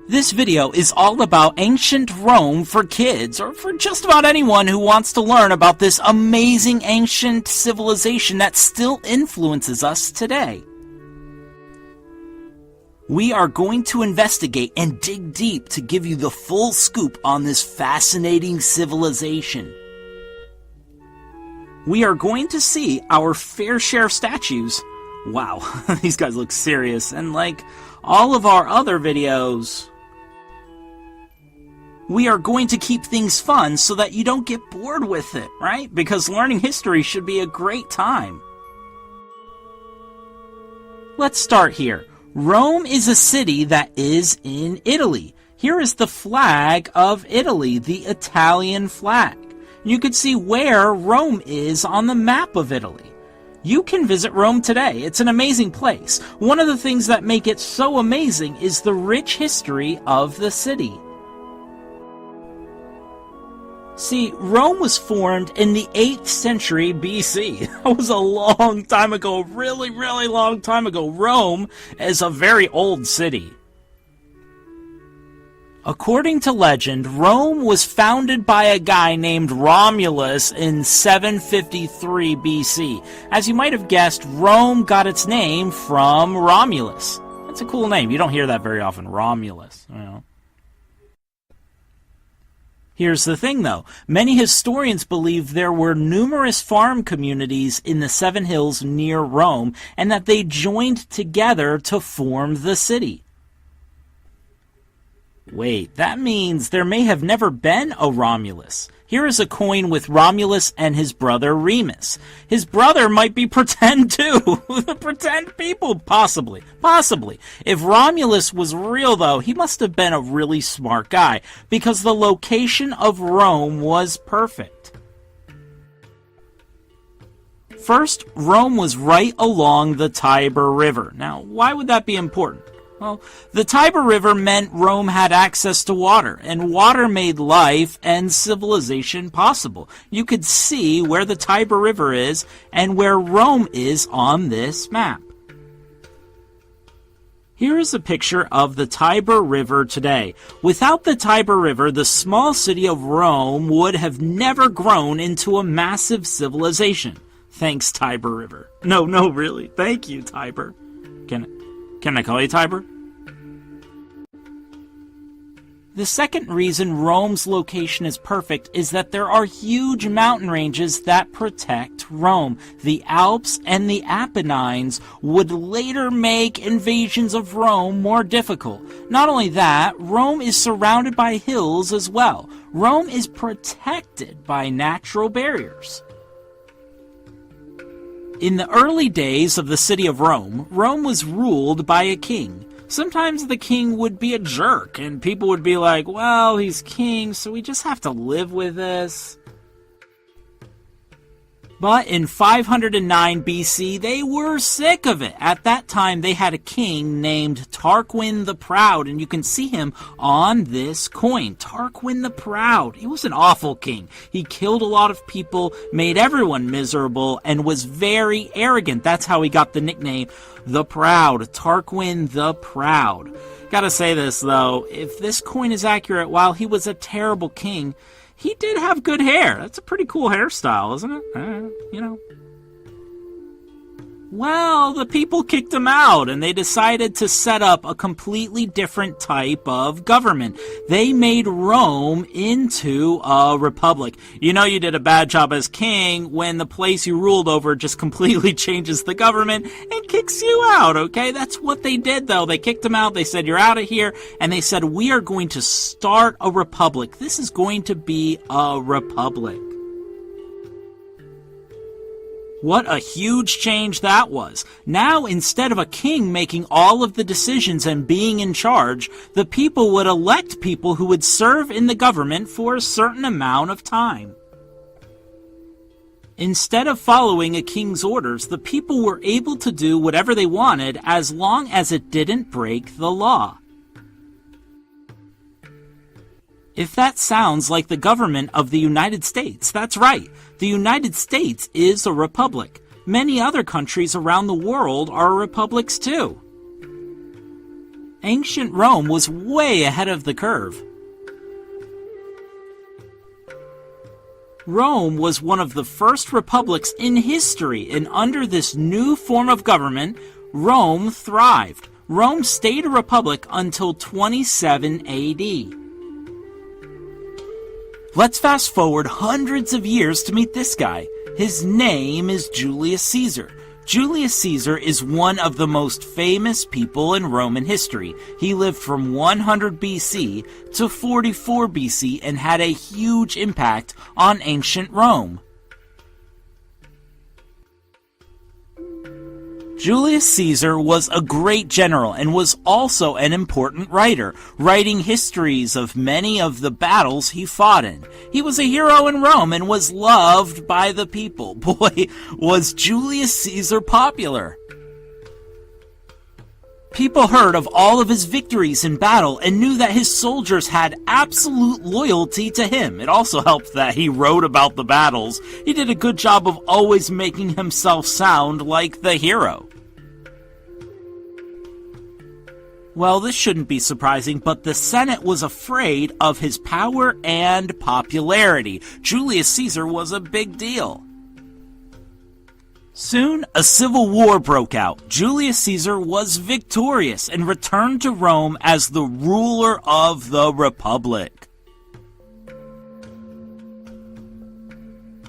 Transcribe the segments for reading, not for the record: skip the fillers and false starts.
This video is all about ancient Rome for kids, or for just about anyone who wants to learn about this amazing ancient civilization that still influences us today. We are going to investigate and dig deep to give you the full scoop on this fascinating civilization. We are going to see our fair share of statues. Wow, these guys look serious, and like all of our other videos, we are going to keep things fun so that you don't get bored with it, right? Because learning history should be a great time. Let's start here. Rome is a city that is in Italy. Here is the flag of Italy, the Italian flag. You can see where Rome is on the map of Italy. You can visit Rome today. It's an amazing place. One of the things that make it so amazing is the rich history of the city. See, Rome was formed in the 8th century BC. That was a long time ago, really, really long time ago. Rome is a very old city. According to legend, Rome was founded by a guy named Romulus in 753 BC. As you might have guessed, Rome got its name from Romulus. That's a cool name. You don't hear that very often, Romulus, you know. Here's the thing, though. Many historians believe there were numerous farm communities in the Seven Hills near Rome, and that they joined together to form the city. Wait, that means there may have never been a Romulus. Here is a coin with Romulus and his brother Remus. His brother might be pretend too. The pretend people, possibly. If Romulus was real though, he must have been a really smart guy, because the location of Rome was perfect. First, Rome was right along the Tiber River. Now, why would that be important? Well, the Tiber River meant Rome had access to water, and water made life and civilization possible. You could see where the Tiber River is and where Rome is on this map. Here is a picture of the Tiber River today. Without the Tiber River, the small city of Rome would have never grown into a massive civilization. Thanks, Tiber River. No, really. Thank you, Tiber. Can I call you Tiber? The second reason Rome's location is perfect is that there are huge mountain ranges that protect Rome. The Alps and the Apennines would later make invasions of Rome more difficult. Not only that, Rome is surrounded by hills as well. Rome is protected by natural barriers. In the early days of the city of Rome, Rome was ruled by a king. Sometimes the king would be a jerk, and people would be like, well, he's king, so we just have to live with this. But in 509 BC, they were sick of it. At that time, they had a king named Tarquin the Proud, and you can see him on this coin. Tarquin the Proud. He was an awful king. He killed a lot of people, made everyone miserable, and was very arrogant. That's how he got the nickname the Proud. Tarquin the Proud. Gotta say this, though. If this coin is accurate, while he was a terrible king, he did have good hair. That's a pretty cool hairstyle, isn't it? You know. Well, the people kicked him out, and they decided to set up a completely different type of government. They made Rome into a republic. You know you did a bad job as king when the place you ruled over just completely changes the government and kicks you out, okay? That's what they did, though. They kicked him out. They said, you're out of here. And they said, we are going to start a republic. This is going to be a republic. What a huge change that was. Now, instead of a king making all of the decisions and being in charge, the people would elect people who would serve in the government for a certain amount of time. Instead of following a king's orders, the people were able to do whatever they wanted as long as it didn't break the law. If that sounds like the government of the United States, that's right. The United States is a republic. Many other countries around the world are republics too. Ancient Rome was way ahead of the curve. Rome was one of the first republics in history, and under this new form of government, Rome thrived. Rome stayed a republic until 27 AD. Let's fast forward hundreds of years to meet this guy. His name is Julius Caesar. Julius Caesar is one of the most famous people in Roman history. He lived from 100 BC to 44 BC and had a huge impact on ancient Rome. Julius Caesar was a great general and was also an important writer, writing histories of many of the battles he fought in. He was a hero in Rome and was loved by the people. Boy, was Julius Caesar popular. People heard of all of his victories in battle and knew that his soldiers had absolute loyalty to him. It also helped that he wrote about the battles. He did a good job of always making himself sound like the hero. Well, this shouldn't be surprising, but the Senate was afraid of his power and popularity. Julius Caesar was a big deal. Soon, a civil war broke out. Julius Caesar was victorious and returned to Rome as the ruler of the Republic.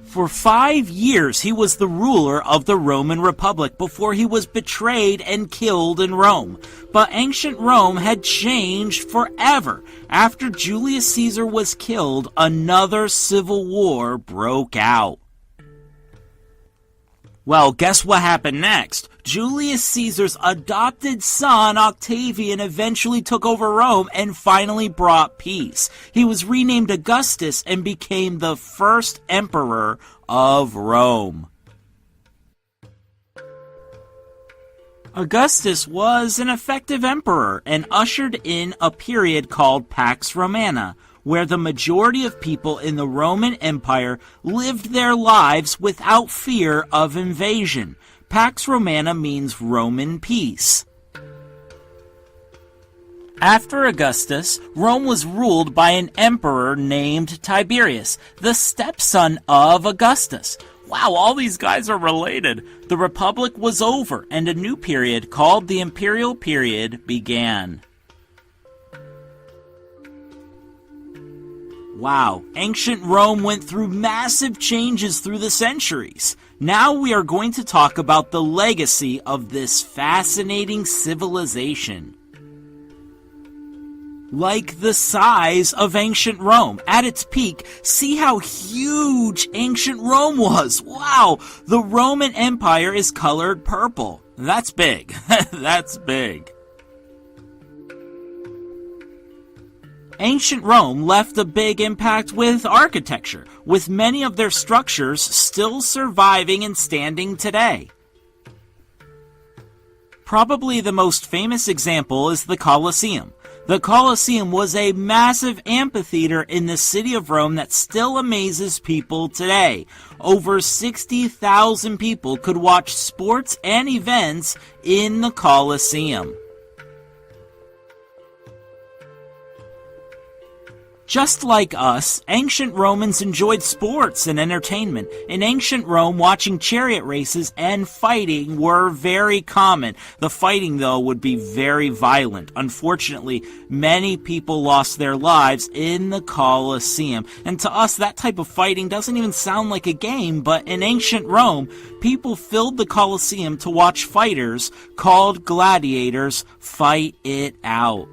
For 5 years, he was the ruler of the Roman Republic before he was betrayed and killed in Rome. But ancient Rome had changed forever. After Julius Caesar was killed, another civil war broke out. Well, guess what happened next? Julius Caesar's adopted son, Octavian, eventually took over Rome and finally brought peace. He was renamed Augustus and became the first emperor of Rome. Augustus was an effective emperor and ushered in a period called Pax Romana, where the majority of people in the Roman Empire lived their lives without fear of invasion. Pax Romana means Roman peace. After Augustus, Rome was ruled by an emperor named Tiberius, the stepson of Augustus. Wow, all these guys are related. The Republic was over, and a new period called the Imperial Period began. Wow, ancient Rome went through massive changes through the centuries. Now we are going to talk about the legacy of this fascinating civilization. Like the size of ancient Rome. At its peak, see how huge ancient Rome was. Wow, the Roman Empire is colored purple. That's big. That's big. Ancient Rome left a big impact with architecture, with many of their structures still surviving and standing today. Probably the most famous example is the Colosseum. The Colosseum was a massive amphitheater in the city of Rome that still amazes people today. Over 60,000 people could watch sports and events in the Colosseum. Just like us, ancient Romans enjoyed sports and entertainment. In ancient Rome, watching chariot races and fighting were very common. The fighting, though, would be very violent. Unfortunately, many people lost their lives in the Colosseum. And to us, that type of fighting doesn't even sound like a game, but in ancient Rome, people filled the Colosseum to watch fighters, called gladiators, fight it out.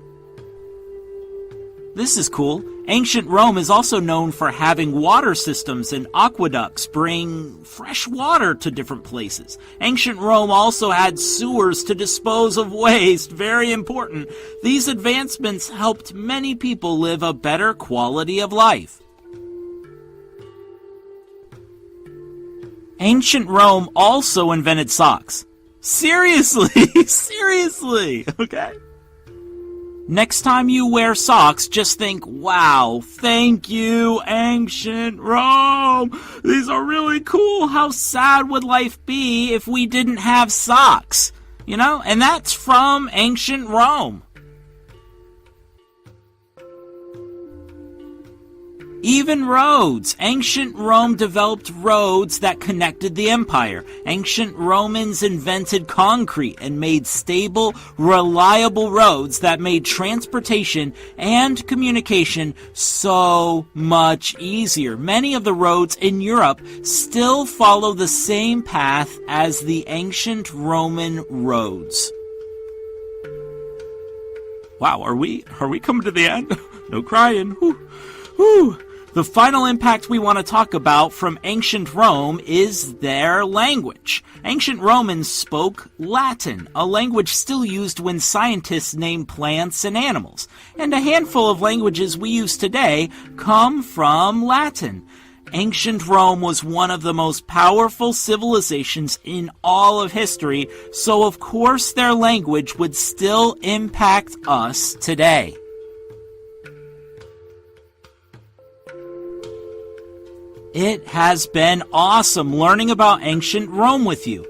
This is cool. Ancient Rome is also known for having water systems and aqueducts bring fresh water to different places. Ancient Rome also had sewers to dispose of waste, very important. These advancements helped many people live a better quality of life. Ancient Rome also invented socks. Seriously, seriously, okay? Next time you wear socks, just think, wow, thank you, ancient Rome. These are really cool. How sad would life be if we didn't have socks? You know, and that's from ancient Rome. Even roads. Ancient Rome developed roads that connected the empire. Ancient Romans invented concrete and made stable, reliable roads that made transportation and communication so much easier. Many of the roads in Europe still follow the same path as the ancient Roman roads. Wow, are we coming to the end? No crying. Whew. Whew. The final impact we want to talk about from ancient Rome is their language. Ancient Romans spoke Latin, a language still used when scientists name plants and animals. And a handful of languages we use today come from Latin. Ancient Rome was one of the most powerful civilizations in all of history, so of course their language would still impact us today. It has been awesome learning about ancient Rome with you.